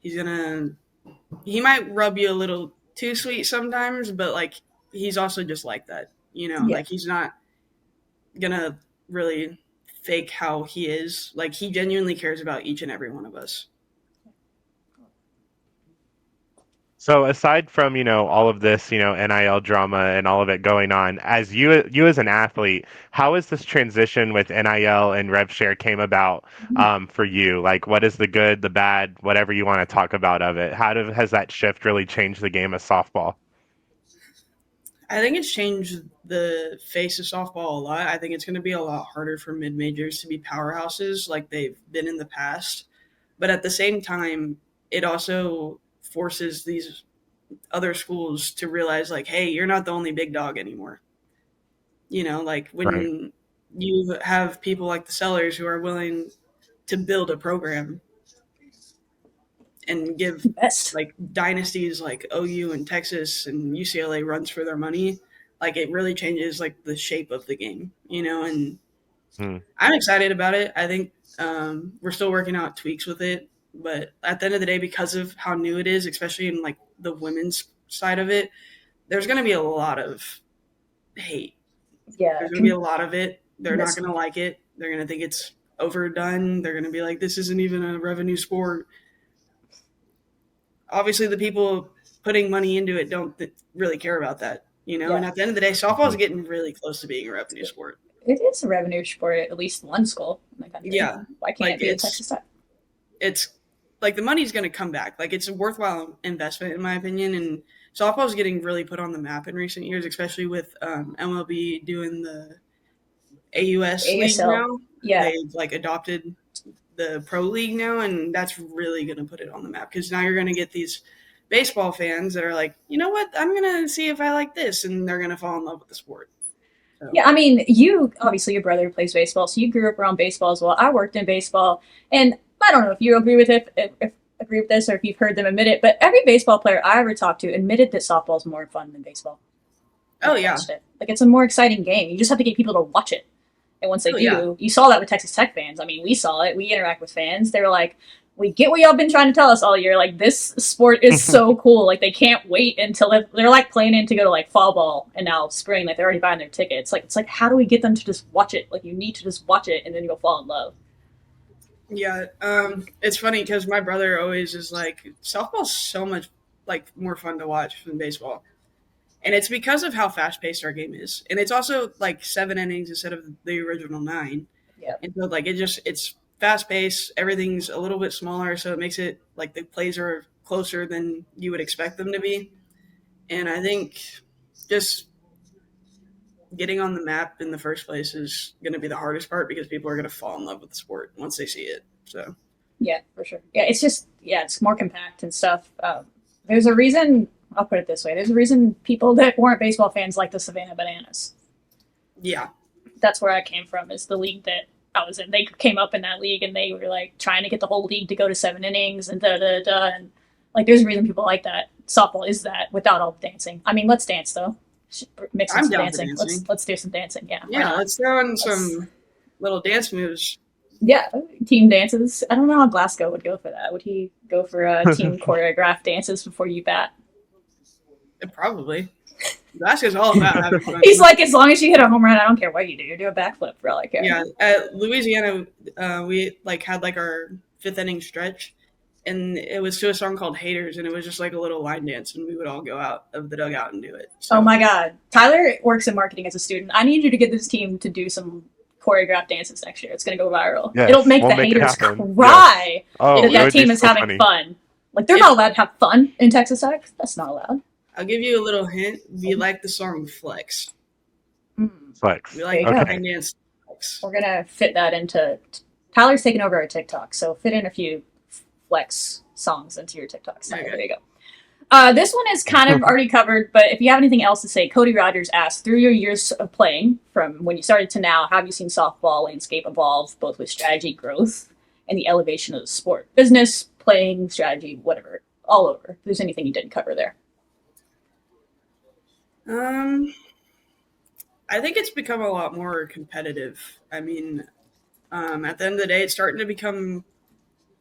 He might rub you a little too sweet sometimes, but like he's also just like that. You know, Yeah. like he's not gonna really fake how he is. Like he genuinely cares about each and every one of us. So aside from, all of this, NIL drama and all of it going on, as you as an athlete, how has this transition with NIL and rev share came about for you? Like, what is the good, the bad, whatever you want to talk about of it? Has that shift really changed the game of softball? I think it's changed the face of softball a lot. I think it's going to be a lot harder for mid majors to be powerhouses like they've been in the past. But at the same time, it also forces these other schools to realize, like, hey, you're not the only big dog anymore. You know, like Right. when you have people like the Sellers who are willing to build a program and give Best. like dynasties like OU and Texas and UCLA runs for their money, like it really changes like the shape of the game, you know, and Hmm. I'm excited about it. I think we're still working out tweaks with it, but at the end of the day, because of how new it is, especially in like the women's side of it, there's going to be a lot of hate. Yeah. There's going to be a lot of it. They're not Yes. going to like it. They're going to think it's overdone. They're going to be like, this isn't even a revenue sport. Obviously, the people putting money into it don't really care about that, you know. Yeah. And at the end of the day, softball is getting really close to being a revenue sport. It is a revenue sport at least one school in the country. Yeah, Why can't like it be a Texas Tech? it's like the money's going to come back. Like it's a worthwhile investment in my opinion. And softball is getting really put on the map in recent years, especially with MLB doing the AUS league ASL. now. Yeah. They've like adopted the pro league now, and that's really going to put it on the map because now you're going to get these baseball fans that are like, you know what, I'm going to see if I like this, and they're going to fall in love with the sport. So. Yeah, I mean, you obviously your brother plays baseball, so you grew up around baseball as well. I worked in baseball, and I don't know if you agree with if agree with this or if you've heard them admit it, but every baseball player I ever talked to admitted that softball is more fun than baseball. Oh yeah, like it's a more exciting game. You just have to get people to watch it, and once they do, you saw that with Texas Tech fans. I mean, we saw it. We interact with fans. They were like, we get what y'all been trying to tell us all year. Like, this sport is so cool. Like, they can't wait until they're like planning to go to like fall ball and now spring. Like, they're already buying their tickets. Like, it's like, how do we get them to just watch it? Like, you need to just watch it and then you'll fall in love. Yeah, it's funny because my brother always is like, softball's so much like more fun to watch than baseball. And it's because of how fast paced our game is. And it's also like 7 innings instead of the original 9. Yeah. And so like it's fast paced, everything's a little bit smaller, so it makes it like the plays are closer than you would expect them to be. And I think just getting on the map in the first place is going to be the hardest part because people are going to fall in love with the sport once they see it. So yeah, for sure. Yeah, it's just it's more compact and stuff. There's a reason. I'll put it this way: there's a reason people that weren't baseball fans like the Savannah Bananas. Yeah, that's where I came from. Is the league that I was in. They came up in that league and they were like trying to get the whole league to go to 7 innings and and like there's a reason people like that. Softball is that without all the dancing. I mean, let's dance though. Mix some dancing. Let's do some dancing. Yeah. Yeah, let's throw in some little dance moves. Yeah, team dances. I don't know how Glasgow would go for that. Would he go for team choreographed dances before you bat? Probably. Glasgow's all about having fun. He's like, as long as you hit a home run, I don't care what you do. You do a backflip for all I care. Yeah, at Louisiana, we like had like our 5th inning stretch, and it was to a song called "Haters," and it was just like a little line dance, and we would all go out of the dugout and do it. So. Oh my God, Tyler works in marketing as a student. I need you to get this team to do some choreographed dances next year. It's going to go viral. Yes, it'll make the haters cry that team is having fun. Like they're not allowed to have fun in Texas Tech. That's not allowed. I'll give you a little hint. We like the song Flex. Flex. We like line dance Flex. We're going to fit that into... Tyler's taking over our TikTok, so fit in a few Flex songs into your TikToks. Okay. There you go. This one is kind of already covered, but if you have anything else to say, Cody Rogers asked, through your years of playing, from when you started to now, how have you seen softball landscape evolve, both with strategy, growth, and the elevation of the sport? Business, playing, strategy, whatever, all over. If there's anything you didn't cover there. I think it's become a lot more competitive. I mean, at the end of the day, it's starting to become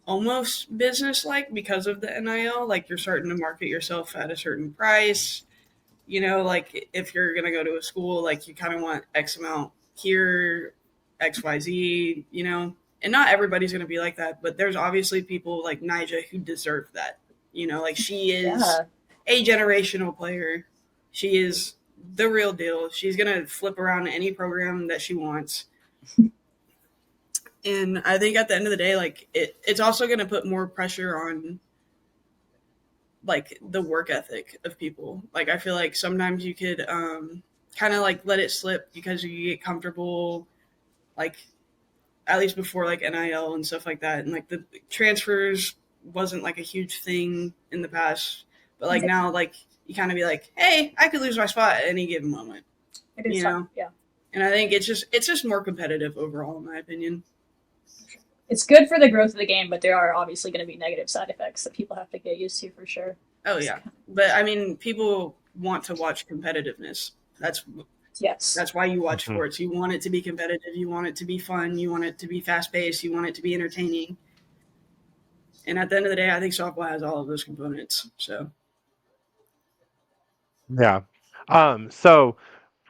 almost business-like because of the NIL. Like, you're starting to market yourself at a certain price. You know, like, if you're going to go to a school, like, you kind of want X amount here, XYZ, you know. And not everybody's going to be like that, but there's obviously people like Nyjah who deserve that. You know, like, she is a generational player. She is the real deal. She's going to flip around any program that she wants. And I think at the end of the day, like, it's also going to put more pressure on, like, the work ethic of people. Like, I feel like sometimes you could kind of, like, let it slip because you get comfortable, like, at least before, like, NIL and stuff like that. And, like, the transfers wasn't, like, a huge thing in the past. But, like, now, like, you kind of be like, hey, I could lose my spot at any given moment. It is you know? yeah. And I think it's just more competitive overall, in my opinion. It's good for the growth of the game, but there are obviously going to be negative side effects that people have to get used to for sure. Oh, yeah. But, I mean, people want to watch competitiveness. That's why you watch sports. You want it to be competitive. You want it to be fun. You want it to be fast-paced. You want it to be entertaining. And at the end of the day, I think softball has all of those components. So, Yeah. So,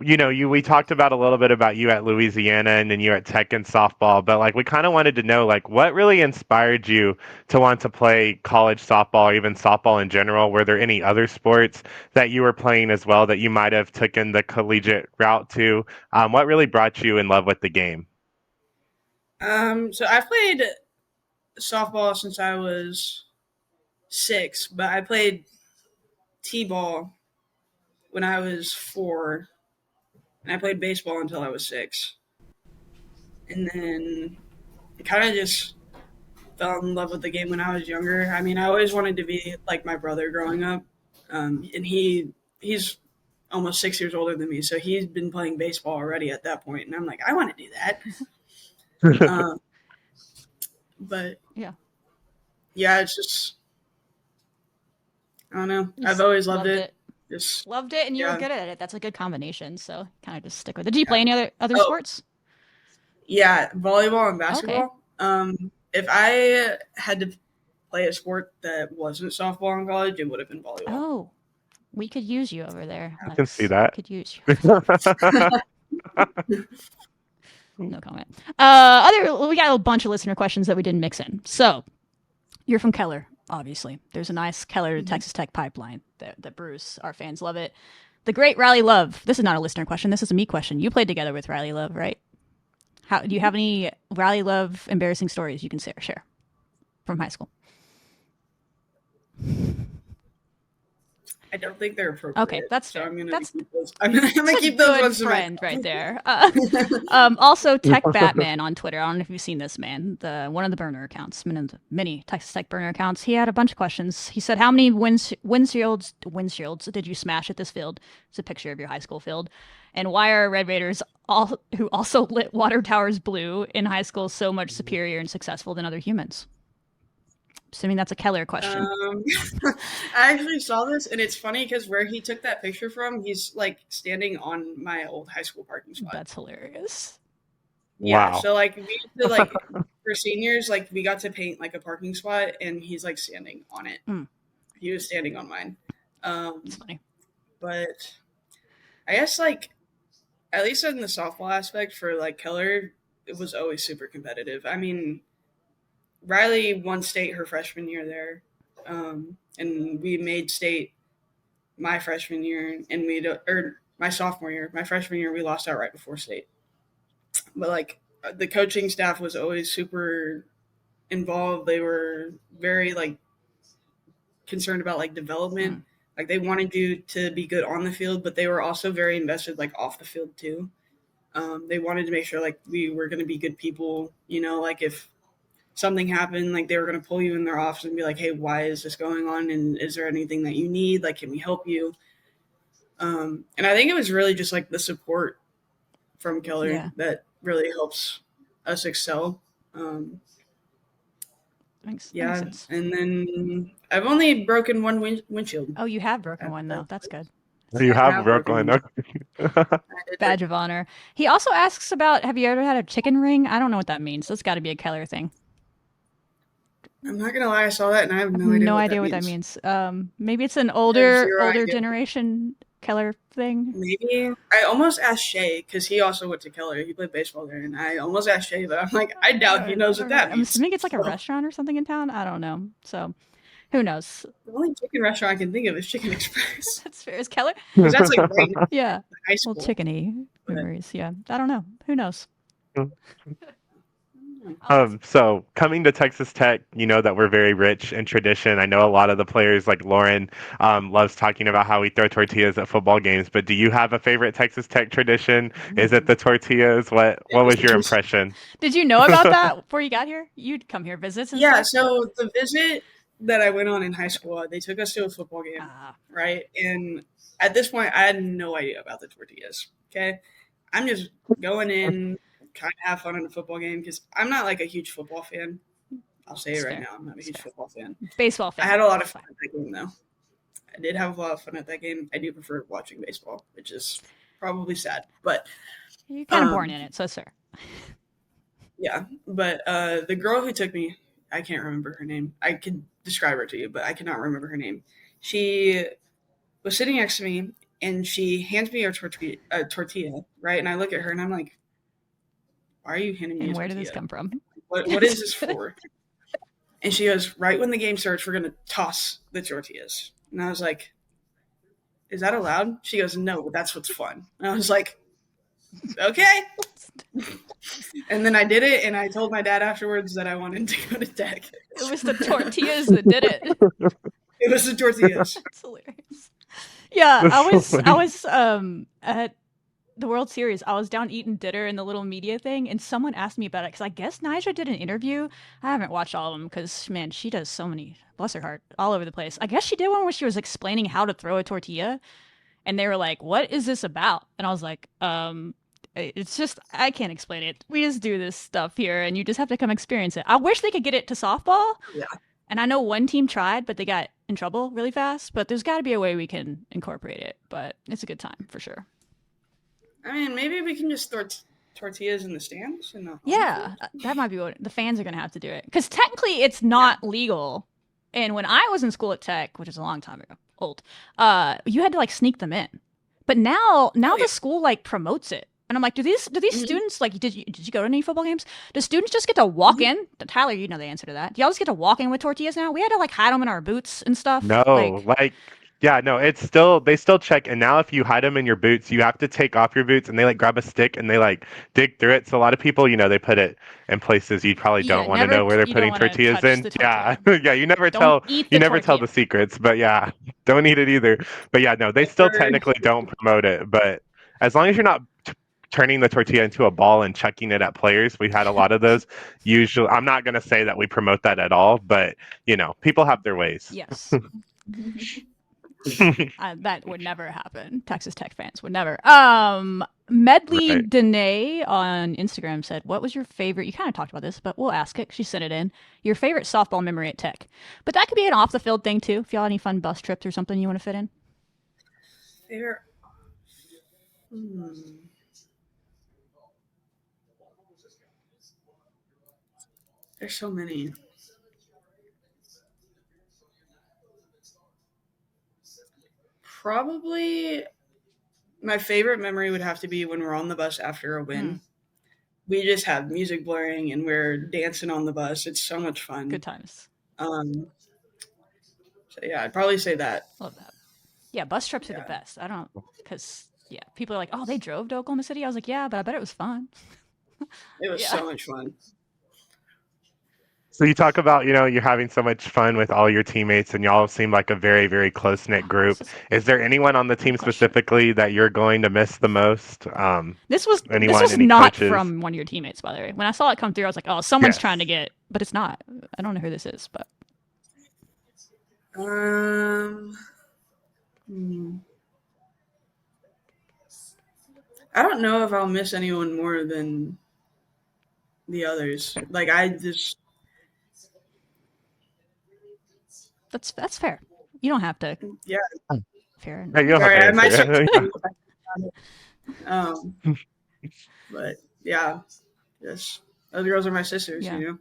you know, we talked about a little bit about you at Louisiana and then you at Tech and softball, but like we kind of wanted to know like what really inspired you to want to play college softball, or even softball in general? Were there any other sports that you were playing as well that you might have taken the collegiate route to? What really brought you in love with the game? so I played softball since I was 6, but I played t-ball when I was 4, and I played baseball until I was 6. And then I kind of just fell in love with the game when I was younger. I mean, I always wanted to be like my brother growing up, and he's almost 6 years older than me, so he's been playing baseball already at that point, and I'm like, I want to do that. But yeah, it's just, I don't know. I've always loved it. Just loved it, and you were good at it. That's a good combination. So kind of just stick with it. Did you play any other sports? Yeah, volleyball and basketball. Okay. If I had to play a sport that wasn't softball in college, it would have been volleyball. Oh, we could use you over there. I can see that. We could use you. No comment. We got a bunch of listener questions that we didn't mix in. So, you're from Keller, obviously. There's a nice Keller to Texas Tech pipeline that Bruce, our fans love it. The great Riley Love. This is not a listener question. This is a me question. You played together with Riley Love, right? Do you have any Riley Love embarrassing stories you can share from high school? I don't think they're appropriate. Okay, that's fair. So I'm gonna keep those ones to friend right there. Also, Tech Batman on Twitter. I don't know if you've seen this man. One of the burner accounts, many Texas Tech burner accounts. He had a bunch of questions. He said, "How many windshields did you smash at this field?" It's a picture of your high school field. And why are Red Raiders, who also lit water towers blue in high school, so much superior and successful than other humans? Assuming that's a Keller question. I actually saw this, and it's funny because where he took that picture from, he's like standing on my old high school parking spot. That's hilarious. Yeah, wow. So like we used to, like for seniors, like we got to paint like a parking spot, and he's like standing on it. He was standing on mine. That's funny. But I guess like at least in the softball aspect for like Keller, it was always super competitive. I mean, Riley won state her freshman year there, and we made state my freshman year, and my sophomore year. My freshman year, we lost out right before state. But like the coaching staff was always super involved. They were very like concerned about like development. Like they wanted you to be good on the field, but they were also very invested like off the field too. They wanted to make sure like we were going to be good people. You know, like if something happened, like they were going to pull you in their office and be like, hey, why is this going on? And is there anything that you need? Like, can we help you? And I think it was really just like the support from Keller that really helps us excel. Makes Yeah. sense. And then I've only broken one windshield. Oh, you have broken one, though. That's good. You have broken one. Badge of honor. He also asks about, have you ever had a chicken ring? I don't know what that means. That's got to be a Keller thing. I'm not gonna lie, I saw that and I have No idea what that means. Maybe it's an older generation Keller thing. Maybe. I almost asked Shay because he also went to Keller. He played baseball there, and I almost asked Shay, but I'm like, I doubt he knows what that means. I'm assuming it's like a restaurant or something in town. I don't know. So, who knows? The only chicken restaurant I can think of is Chicken Express. That's fair. Is Keller? Because that's like right yeah. high school. Well, chickeny memories. Yeah. I don't know. Who knows? So coming to Texas Tech, you know that we're very rich in tradition. I know a lot of the players, like Lauren, loves talking about how we throw tortillas at football games. But do you have a favorite Texas Tech tradition? Is it the tortillas? What was your impression? Did you know about that before you got here? You'd come here visits and stuff? So the visit that I went on in high school, they took us to a football game, right? And at this point, I had no idea about the tortillas. Okay, I'm just going in. Kind of have fun in a football game because I'm not like a huge football fan. I'll say it right now. I'm not a huge football fan. Baseball fan. I had a lot of fun at that game, though. I did have a lot of fun at that game. I do prefer watching baseball, which is probably sad. But you're kind of born in it, so sir. Yeah, but the girl who took me, I can't remember her name. I could describe her to you, but I cannot remember her name. She was sitting next to me, and she hands me a tortilla, right? And I look at her, and I'm like, why are you handing me a tortilla? Where did this come from? What is this for? And she goes, right when the game starts, we're going to toss the tortillas. And I was like, is that allowed? She goes, no, but that's what's fun. And I was like, okay. And then I did it, and I told my dad afterwards that I wanted to go to Tech. It was the tortillas that did it. It was the tortillas. That's hilarious. Yeah, I was at the World Series. I was down eating dinner in the little media thing, and someone asked me about it because I guess Nyjah did an interview. I haven't watched all of them because, man, she does so many, bless her heart, all over the place. I guess she did one where she was explaining how to throw a tortilla, and they were like, what is this about? And I was like, it's just, I can't explain it. We just do this stuff here, and you just have to come experience it. I wish they could get it to softball. Yeah. And I know one team tried, but they got in trouble really fast. But there's got to be a way we can incorporate it. But it's a good time for sure. I mean, maybe we can just throw tortillas in the stands. Yeah, that might be what the fans are going to have to do it. Because technically it's not legal. And when I was in school at Tech, which is a long time ago, you had to like sneak them in. But now the school like promotes it. And I'm like, do these students, like, did you go to any football games? Do students just get to walk in? Tyler, you know the answer to that. Do y'all just get to walk in with tortillas now? We had to like hide them in our boots and stuff. No, they still check. And now if you hide them in your boots, you have to take off your boots, and they like grab a stick and they like dig through it. So a lot of people, they put it in places you probably don't want to know where they're putting tortillas in. Yeah. Yeah. You never tell the secrets, but yeah, don't eat it either. But yeah, no, they still technically don't promote it. But as long as you're not turning the tortilla into a ball and chucking it at players. We had a lot of those. Usually, I'm not going to say that we promote that at all, but people have their ways. Yes. That would never happen. Texas Tech fans would never. Medley Danae on Instagram said, what was your favorite? You kind of talked about this, but we'll ask it. She sent it in. Your favorite softball memory at Tech. But that could be an off the field thing too. If y'all had any fun bus trips or something you want to fit in. Favorite. There's so many. Probably my favorite memory would have to be when we're on the bus after a win. We just have music blaring and we're dancing on the bus. It's so much fun. Good times. So yeah, I'd probably say that. Love that. Yeah, bus trips are the best. I don't, because people are like, oh, they drove to Oklahoma City. I was like, yeah, but I bet it was fun. It was so much fun. So you talk about, you're having so much fun with all your teammates, and y'all seem like a very, very close-knit group. Is there anyone on the team specifically that you're going to miss the most? This was not coaches? From one of your teammates, by the way. When I saw it come through, I was like, oh, someone's trying to get but it's not. I don't know who this is, but I don't know if I'll miss anyone more than the others. Like I just that's fair. You don't have to. yeah. Fair. Hey, you don't have Sorry, to I might answer start it. but yeah, just those girls are my sisters, Yeah. you know.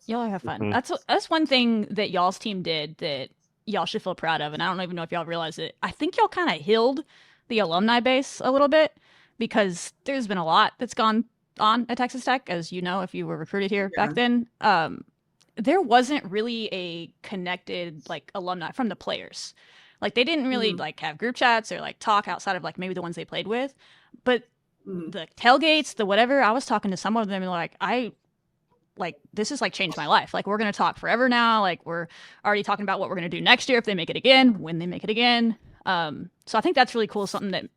Y'all have fun. Mhm. That's one thing that y'all's team did that y'all should feel proud of, and I don't even know if y'all realize it. I think y'all kind of healed the alumni base a little bit because there's been a lot that's gone on at Texas Tech, as you know, if you were recruited here back then. There wasn't really a connected like alumni from the players. Like they didn't really like have group chats or like talk outside of like maybe the ones they played with, but the tailgates, the whatever. I was talking to some of them and like this has like changed my life. Like we're gonna talk forever now. Like we're already talking about what we're gonna do next year if they make it again, when they make it again. So I think that's really cool. Something that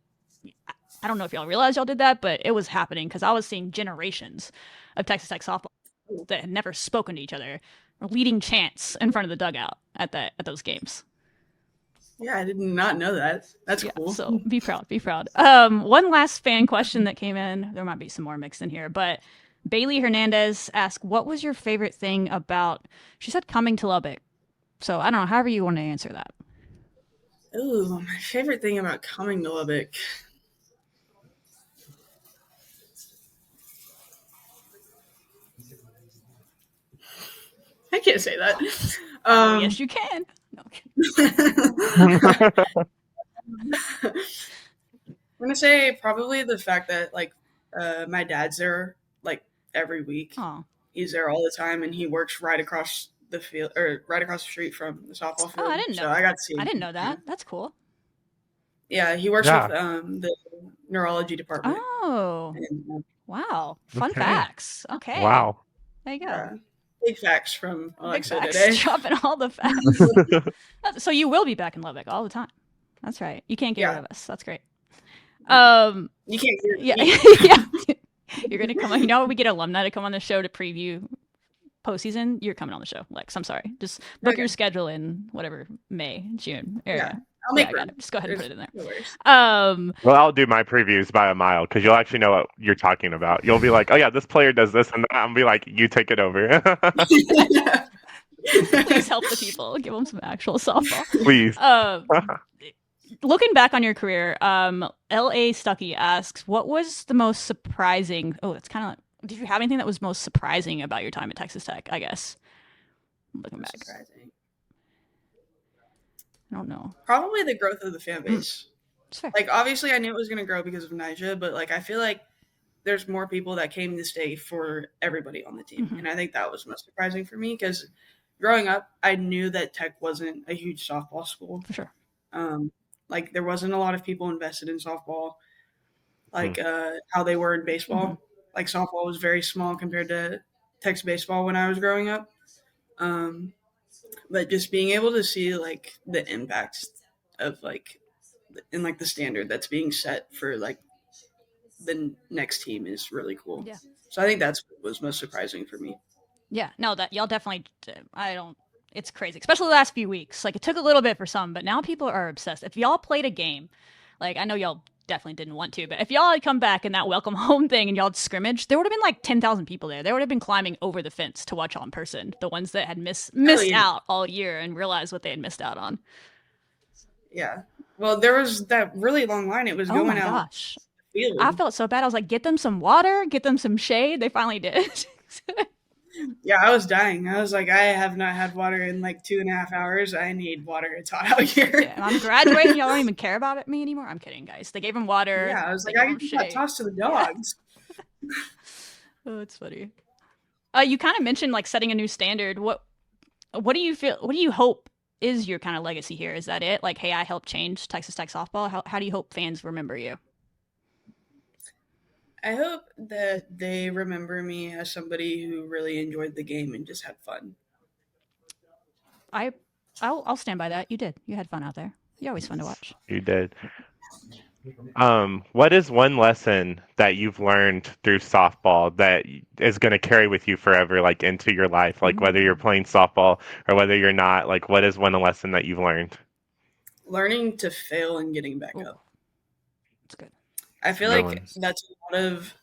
I don't know if y'all realize y'all did that, but it was happening because I was seeing generations of Texas Tech softball that had never spoken to each other leading chants in front of the dugout at those games. Yeah, I did not know that. That's cool. So be proud, be proud. One last fan question that came in. There might be some more mixed in here, but Bailey Hernandez asked, "What was your favorite thing about?" She said, "Coming to Lubbock." So I don't know. However you want to answer that. Ooh, my favorite thing about coming to Lubbock. I can't say that. Yes, you can. No, I'm gonna say probably the fact that like my dad's there like every week. oh, He's there all the time, and he works right across the field or right across the street from the softball field. I didn't know. So I got to see him. I didn't know that. That's cool. Yeah, he works Yeah. with the neurology department. Oh, And, wow. Fun Okay. facts. Okay. Wow. There you go. yeah, big facts from Big Alexa facts. today. Dropping all the facts. So you will be back in Lubbock all the time. That's right. You can't get rid of us. That's great. You can't hear Yeah, me. yeah. You're gonna come on. You know, we get alumni to come on the show to preview postseason. You're coming on the show, Lex. I'm sorry. Just book Okay. your schedule in whatever May, June area. Yeah, I'll make I got room. it. Just go ahead and There's put it in no worries. there. Well, I'll do my previews by a mile because you'll actually know what you're talking about. You'll be like, "Oh yeah, this player does this," and I'll be like, "You take it over." Please help the people. Give them some actual softball. Please. Looking back on your career, L.A. Stuckey asks, "What was the most surprising?" Oh, it's kind of like, did you have anything that was most surprising about your time at Texas Tech? I guess. Looking back, Surprising. I don't know. Probably the growth of the fan base. It's fair. Like obviously, I knew it was going to grow because of Mihyia, but like I feel like there's more people that came to stay for everybody on the team, and I think that was most surprising for me because growing up, I knew that Tech wasn't a huge softball school. For sure. Like there wasn't a lot of people invested in softball, like how they were in baseball. Like softball was very small compared to Tech's baseball when I was growing up. But just being able to see like the impact of like in like the standard that's being set for like the next team is really cool. Yeah. So I think that's what was most surprising for me. Yeah. No, that y'all definitely. I don't. It's crazy, especially the last few weeks. Like it took a little bit for some, but now people are obsessed. If y'all played a game, like I know y'all definitely didn't want to, but if y'all had come back in that welcome home thing and y'all had scrimmaged, there would have been like 10,000 people there. They would have been climbing over the fence to watch y'all in person. The ones that had missed out all year and realized what they had missed out on. Yeah. Well, there was that really long line. It was going out. Gosh. Field. I felt so bad. I was like, get them some water, get them some shade. They finally did. Yeah, I was dying. I was like, I have not had water in like 2.5 hours. I need water. It's hot out here. Yeah, and I'm graduating. Y'all don't even care about me anymore. I'm kidding, guys. They gave him water. Yeah, I was like, I can get tossed to the dogs. Yeah. Oh, it's funny. You kind of mentioned like setting a new standard. What do you feel? What do you hope is your kind of legacy here? Is that it? Like, hey, I helped change Texas Tech softball. How do you hope fans remember you? I hope that they remember me as somebody who really enjoyed the game and just had fun. I'll stand by that. You did. You had fun out there. You're always fun to watch. You did. What is one lesson that you've learned through softball that is going to carry with you forever, like into your life? Like whether you're playing softball or whether you're not, like what is one lesson that you've learned? Learning to fail and getting back Oh, up. that's good. I feel Good like ones. that's a lot of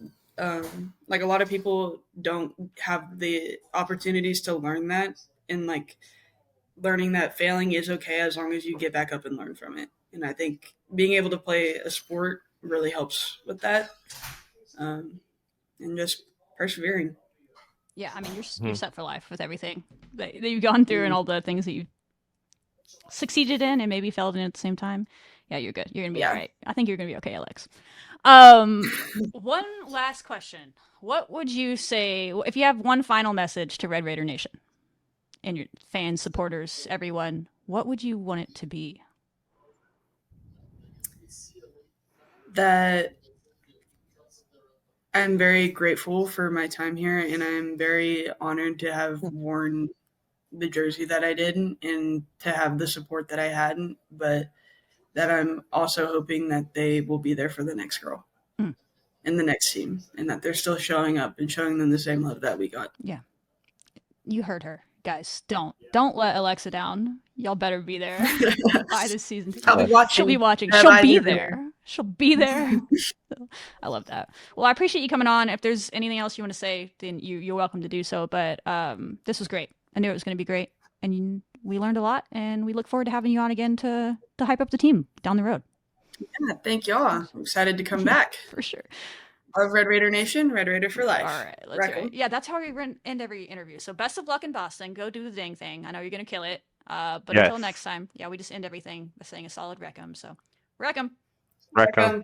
like a lot of people don't have the opportunities to learn that, and like learning that failing is okay as long as you get back up and learn from it. And I think being able to play a sport really helps with that, and just persevering. Yeah, I mean, Hmm. you're set for life with everything that you've gone through and all the things that you've succeeded in and maybe failed in at the same time. Yeah, you're good. You're gonna be all Yeah. right. I think you're gonna be okay, Alex. One last question. What would you say if you have one final message to Red Raider Nation and your fans, supporters, everyone? What would you want it to be? That I'm very grateful for my time here, and I'm very honored to have worn the jersey that I did and to have the support that I hadn't, but that I'm also hoping that they will be there for the next girl Mm. in the next team, and that they're still showing up and showing them the same love that we got. Yeah, you heard her, guys. Don't let Alexa down. Y'all better be there by this season. I'll be watching. She'll be watching. Have She'll eyes be everywhere. there. She'll be there. I love that. Well, I appreciate you coming on. If there's anything else you want to say, then you're welcome to do so. But this was great. I knew it was going to be great, and we learned a lot. And we look forward to having you on again to hype up the team down the road. Yeah, thank y'all. I'm excited to come back. For sure. Love Red Raider Nation, Red Raider for life. All right, let's go. Yeah, that's how we end every interview. So best of luck in Boston. Go do the dang thing. I know you're gonna kill it. But Yes. until next time, yeah, we just end everything by saying a solid Wreck 'em. So Wreck 'em. Recco.